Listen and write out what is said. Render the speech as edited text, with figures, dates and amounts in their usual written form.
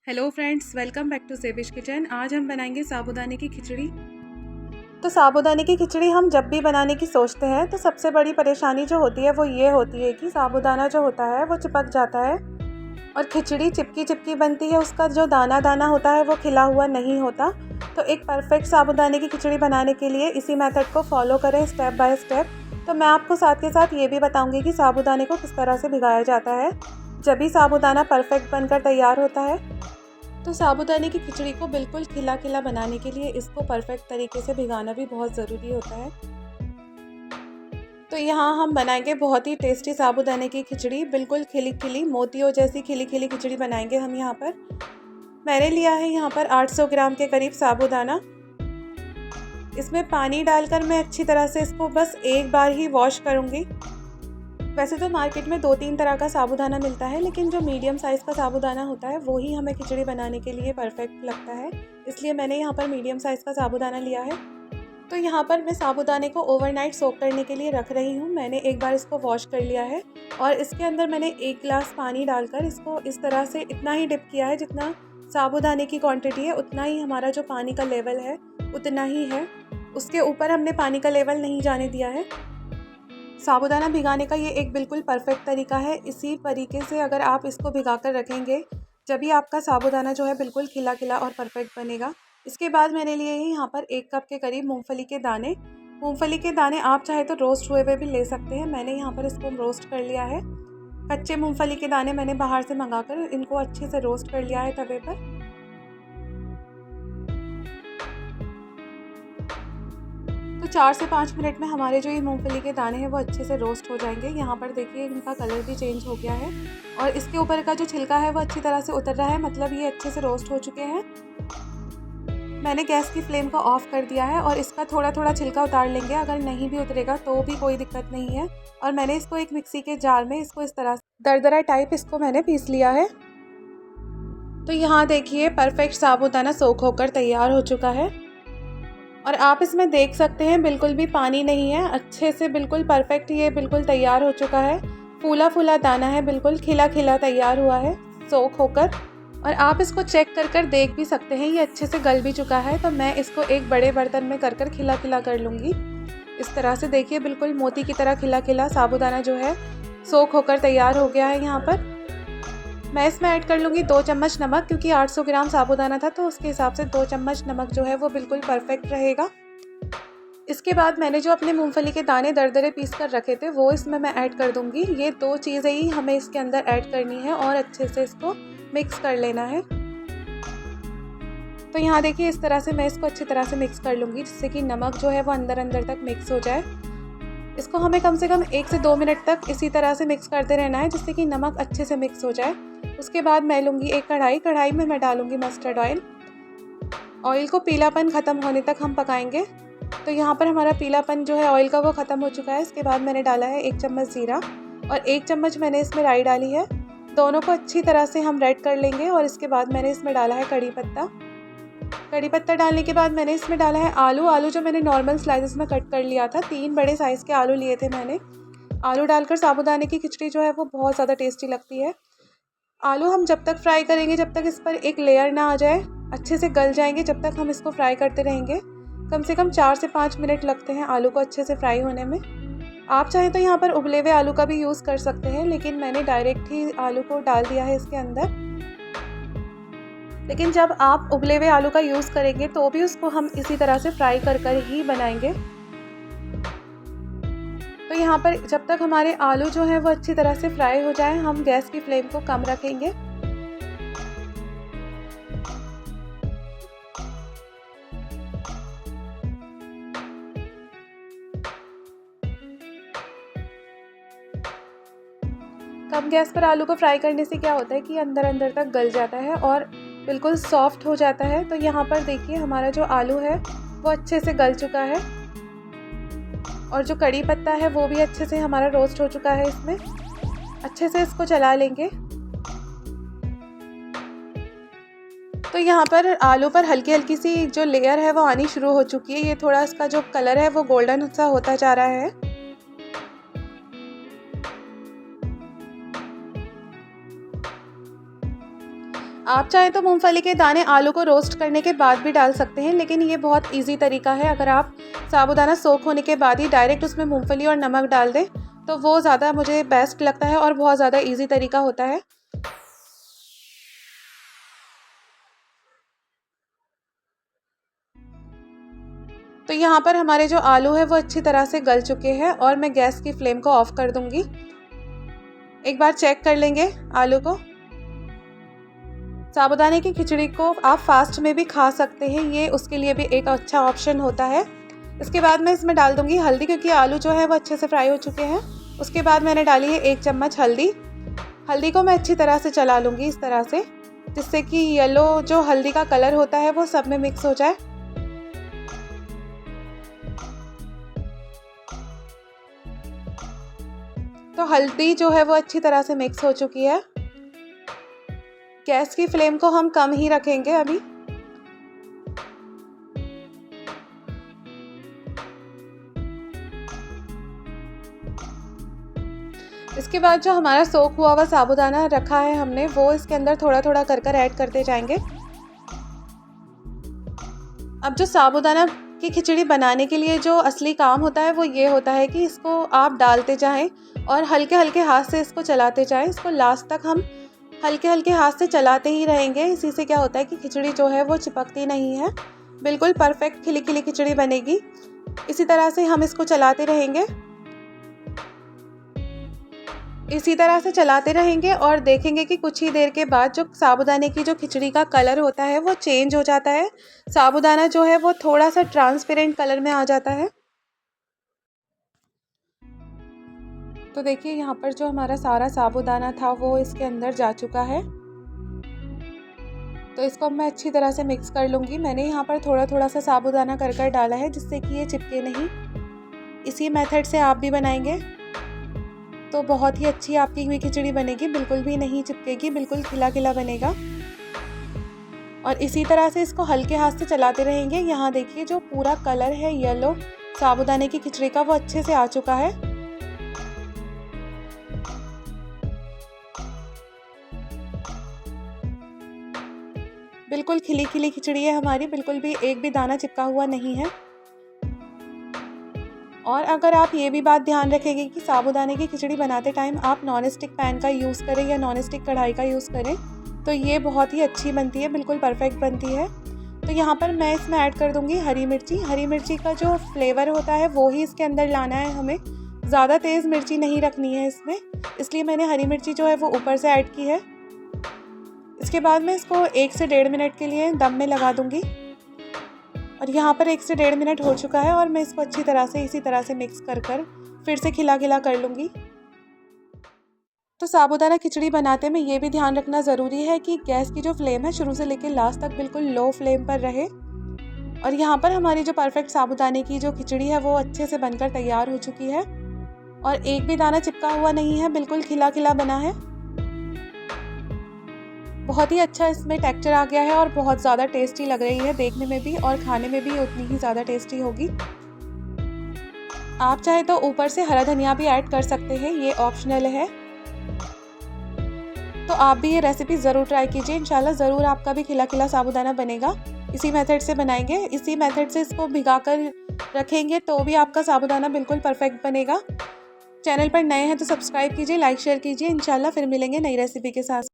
Hello friends, welcome back to Sevish Kitchen. आज हम बनाएंगे साबूदाने की खिचड़ी। तो साबूदाने की खिचड़ी हम जब भी बनाने की सोचते हैं तो सबसे बड़ी परेशानी जो होती है वो ये होती है कि साबूदाना जो होता है वो चिपक जाता है और खिचड़ी चिपकी चिपकी बनती है। उसका जो दाना दाना होता है वो खिला हुआ नहीं होता। तो एक परफेक्ट साबूदाने की खिचड़ी बनाने के लिए इसी मेथड को फॉलो करें स्टेप बाय स्टेप। तो मैं आपको साथ के साथ ये भी बताऊंगी कि साबूदाने को किस तरह से भिगाया जाता है जब भी साबूदाना परफेक्ट बनकर तैयार होता है। तो साबूदाने की खिचड़ी को बिल्कुल खिला खिला बनाने के लिए इसको परफेक्ट तरीके से भिगाना भी बहुत ज़रूरी होता है। तो यहाँ हम बनाएंगे बहुत ही टेस्टी साबूदाने की खिचड़ी, बिल्कुल खिली खिली मोतियों जैसी खिली खिली खिचड़ी बनाएंगे हम यहाँ पर। मैंने लिया है यहाँ पर 800 ग्राम के करीब साबूदाना। इसमें पानी डालकर मैं अच्छी तरह से इसको बस एक बार ही वॉश करूँगी। वैसे तो मार्केट में 2-3 तरह का साबूदाना मिलता है, लेकिन जो मीडियम साइज़ का साबूदाना होता है वो ही हमें खिचड़ी बनाने के लिए परफेक्ट लगता है, इसलिए मैंने यहाँ पर मीडियम साइज़ का साबूदाना लिया है। तो यहाँ पर मैं साबूदाने को ओवरनाइट सोक करने के लिए रख रही हूँ। मैंने एक बार इसको वॉश कर लिया है और इसके अंदर मैंने 1 गिलास पानी डालकर इसको इस तरह से इतना ही डिप किया है, जितना साबूदाने की क्वांटिटी है उतना ही हमारा जो पानी का लेवल है उतना ही है। उसके ऊपर हमने पानी का लेवल नहीं जाने दिया है। साबूदाना भिगाने का ये एक बिल्कुल परफेक्ट तरीका है। इसी तरीके से अगर आप इसको भिगा कर रखेंगे जब भी आपका साबूदाना जो है बिल्कुल खिला खिला और परफेक्ट बनेगा। इसके बाद मैंने लिए हैं यहाँ पर 1 कप के करीब मूंगफली के दाने। मूंगफली के दाने आप चाहे तो रोस्ट हुए हुए भी ले सकते हैं। मैंने यहाँ पर इसको रोस्ट कर लिया है। कच्चे मूंगफली के दाने मैंने बाहर से मंगाकर इनको अच्छे से रोस्ट कर लिया है तवे पर। तो 4 से 5 मिनट में हमारे जो ये मूंगफली के दाने हैं वो अच्छे से रोस्ट हो जाएंगे। यहाँ पर देखिए इनका कलर भी चेंज हो गया है और इसके ऊपर का जो छिलका है वो अच्छी तरह से उतर रहा है, मतलब ये अच्छे से रोस्ट हो चुके हैं। मैंने गैस की फ्लेम को ऑफ कर दिया है और इसका थोड़ा थोड़ा छिलका उतार लेंगे। अगर नहीं भी उतरेगा तो भी कोई दिक्कत नहीं है। और मैंने इसको एक मिक्सी के जार में इसको इस तरह से दरदरा टाइप इसको मैंने पीस लिया है। तो यहाँ देखिए परफेक्ट साबूदाना सोख होकर तैयार हो चुका है और आप इसमें देख सकते हैं बिल्कुल भी पानी नहीं है, अच्छे से बिल्कुल परफेक्ट ये बिल्कुल तैयार हो चुका है। फूला फूला दाना है, बिल्कुल खिला खिला तैयार हुआ है सोख होकर। और आप इसको चेक कर कर देख भी सकते हैं ये अच्छे से गल भी चुका है। तो मैं इसको एक बड़े बर्तन में कर कर खिला खिला कर लूँगी। इस तरह से देखिए बिल्कुल मोती की तरह खिला खिला साबूदाना जो है सोख होकर तैयार हो गया है। यहाँ पर मैं इसमें ऐड कर लूँगी 2 चम्मच नमक, क्योंकि 800 ग्राम साबूदाना था तो उसके हिसाब से 2 चम्मच नमक जो है वो बिल्कुल परफेक्ट रहेगा। इसके बाद मैंने जो अपने मूंगफली के दाने दरदरे पीस कर रखे थे वो इसमें मैं ऐड कर दूँगी। ये 2 चीज़ें ही हमें इसके अंदर ऐड करनी है और अच्छे से इसको मिक्स कर लेना है। तो यहाँ देखिए इस तरह से मैं इसको अच्छी तरह से मिक्स कर लूँगी, जिससे कि नमक जो है वो अंदर अंदर तक मिक्स हो जाए। इसको हमें कम से कम 1 से 2 मिनट तक इसी तरह से मिक्स करते रहना है, जिससे कि नमक अच्छे से मिक्स हो जाए। उसके बाद मैं लूँगी एक कढ़ाई में मैं डालूँगी मस्टर्ड ऑयल। ऑयल को पीलापन ख़त्म होने तक हम पकाएंगे। तो यहाँ पर हमारा पीलापन जो है ऑयल का वो ख़त्म हो चुका है। इसके बाद मैंने डाला है 1 चम्मच ज़ीरा और 1 चम्मच मैंने इसमें राई डाली है। दोनों को अच्छी तरह से हम रेड कर लेंगे। और इसके बाद मैंने इसमें डाला है कड़ी पत्ता। कड़ी पत्ता डालने के बाद मैंने इसमें डाला है आलू जो मैंने नॉर्मल स्लाइसेस में कट कर लिया था। 3 बड़े साइज़ के आलू लिए थे मैंने। आलू डालकर साबूदाने की खिचड़ी जो है वो बहुत ज़्यादा टेस्टी लगती है। आलू हम जब तक फ्राई करेंगे जब तक इस पर एक लेयर ना आ जाए, अच्छे से गल जाएंगे, जब तक हम इसको फ्राई करते रहेंगे। कम से कम 4 से 5 मिनट लगते हैं आलू को अच्छे से फ्राई होने में। आप चाहें तो यहाँ पर उबले हुए आलू का भी यूज़ कर सकते हैं, लेकिन मैंने डायरेक्ट ही आलू को डाल दिया है इसके अंदर। लेकिन जब आप उबले हुए आलू का यूज़ करेंगे तो भी उसको हम इसी तरह से फ्राई कर कर ही बनाएंगे। तो यहाँ पर जब तक हमारे आलू जो है वो अच्छी तरह से फ्राई हो जाए हम गैस की फ्लेम को कम रखेंगे। कम गैस पर आलू को फ्राई करने से क्या होता है कि अंदर अंदर तक गल जाता है और बिल्कुल सॉफ्ट हो जाता है। तो यहाँ पर देखिए हमारा जो आलू है वो अच्छे से गल चुका है और जो कड़ी पत्ता है वो भी अच्छे से हमारा रोस्ट हो चुका है। इसमें अच्छे से इसको चला लेंगे। तो यहाँ पर आलू पर हल्की हल्की सी जो लेयर है वो आनी शुरू हो चुकी है। ये थोड़ा इसका जो कलर है वो गोल्डन सा होता जा रहा है। आप चाहें तो मूंगफली के दाने आलू को रोस्ट करने के बाद भी डाल सकते हैं, लेकिन ये बहुत इजी तरीका है। अगर आप साबूदाना सोख होने के बाद ही डायरेक्ट उसमें मूंगफली और नमक डाल दें तो वो ज़्यादा मुझे बेस्ट लगता है और बहुत ज़्यादा इजी तरीका होता है। तो यहाँ पर हमारे जो आलू है वो अच्छी तरह से गल चुके हैं और मैं गैस की फ्लेम को ऑफ कर दूंगी। एक बार चेक कर लेंगे आलू को। साबूदाने की खिचड़ी को आप फास्ट में भी खा सकते हैं, ये उसके लिए भी एक अच्छा ऑप्शन होता है। इसके बाद मैं इसमें डाल दूंगी हल्दी, क्योंकि आलू जो है वो अच्छे से फ्राई हो चुके हैं। उसके बाद मैंने डाली है 1 चम्मच हल्दी। हल्दी को मैं अच्छी तरह से चला लूँगी इस तरह से, जिससे कि येलो जो हल्दी का कलर होता है वो सब में मिक्स हो जाए। तो हल्दी जो है वो अच्छी तरह से मिक्स हो चुकी है। गैस की फ्लेम को हम कम ही रखेंगे अभी। इसके बाद जो हमारा सोख हुआ हुआ साबूदाना रखा है हमने, वो इसके अंदर थोड़ा थोड़ा कर कर ऐड करते जाएंगे। अब जो साबूदाना की खिचड़ी बनाने के लिए जो असली काम होता है वो ये होता है कि इसको आप डालते जाएं और हल्के हल्के हाथ से इसको चलाते जाएं। इसको लास्ट तक हम हल्के हल्के हाथ से चलाते ही रहेंगे। इसी से क्या होता है कि खिचड़ी जो है वो चिपकती नहीं है, बिल्कुल परफेक्ट खिली खिली खिचड़ी बनेगी। इसी तरह से हम इसको चलाते रहेंगे, इसी तरह से चलाते रहेंगे और देखेंगे कि कुछ ही देर के बाद जो साबूदाने की जो खिचड़ी का कलर होता है वो चेंज हो जाता है। साबूदाना जो है वो थोड़ा सा ट्रांसपेरेंट कलर में आ जाता है। तो देखिए यहाँ पर जो हमारा सारा साबूदाना था वो इसके अंदर जा चुका है। तो इसको मैं अच्छी तरह से मिक्स कर लूँगी। मैंने यहाँ पर थोड़ा थोड़ा सा साबूदाना कर कर डाला है, जिससे कि ये चिपके नहीं। इसी मेथड से आप भी बनाएंगे तो बहुत ही अच्छी आपकी हुई खिचड़ी बनेगी, बिल्कुल भी नहीं चिपकेगी, बिल्कुल खिला खिला बनेगा। और इसी तरह से इसको हल्के हाथ से चलाते रहेंगे। यहाँ देखिए जो पूरा कलर है येलो साबूदाने की खिचड़ी का वो अच्छे से आ चुका है। बिल्कुल खिली खिली खिचड़ी है हमारी, बिल्कुल भी एक भी दाना चिपका हुआ नहीं है। और अगर आप ये भी बात ध्यान रखेंगे कि साबूदाने की खिचड़ी बनाते टाइम आप नॉन स्टिक पैन का यूज़ करें या नॉन स्टिक कढ़ाई का यूज़ करें तो ये बहुत ही अच्छी बनती है, बिल्कुल परफेक्ट बनती है। तो यहाँ पर मैं इसमें ऐड कर दूँगी हरी मिर्ची। हरी मिर्ची का जो फ्लेवर होता है वो ही इसके अंदर लाना है हमें, ज़्यादा तेज़ मिर्ची नहीं रखनी है इसमें, इसलिए मैंने हरी मिर्ची जो है वो ऊपर से ऐड की है। इसके बाद मैं इसको 1 से 1.5 मिनट के लिए दम में लगा दूँगी। और यहाँ पर 1 से 1.5 मिनट हो चुका है और मैं इसको अच्छी तरह से इसी तरह से मिक्स कर कर फिर से खिला खिला कर लूँगी। तो साबूदाना खिचड़ी बनाते में ये भी ध्यान रखना ज़रूरी है कि गैस की जो फ्लेम है शुरू से लेकर लास्ट तक बिल्कुल लो फ्लेम पर रहे। और यहाँ पर हमारी जो परफेक्ट साबूदाने की जो खिचड़ी है वो अच्छे से बनकर तैयार हो चुकी है और एक भी दाना चिपका हुआ नहीं है, बिल्कुल खिला खिला बना है। बहुत ही अच्छा इसमें टेक्सचर आ गया है और बहुत ज़्यादा टेस्टी लग रही है देखने में भी, और खाने में भी उतनी ही ज़्यादा टेस्टी होगी। आप चाहे तो ऊपर से हरा धनिया भी ऐड कर सकते हैं, ये ऑप्शनल है। तो आप भी ये रेसिपी ज़रूर ट्राई कीजिए, इंशाल्लाह ज़रूर आपका भी खिला खिला साबूदाना बनेगा। इसी मेथड से बनाएंगे, इसी मेथड से इसको भिगा कर रखेंगे तो भी आपका साबूदाना बिल्कुल परफेक्ट बनेगा। चैनल पर नए हैं तो सब्सक्राइब कीजिए, लाइक शेयर कीजिए। इंशाल्लाह फिर मिलेंगे नई रेसिपी के साथ।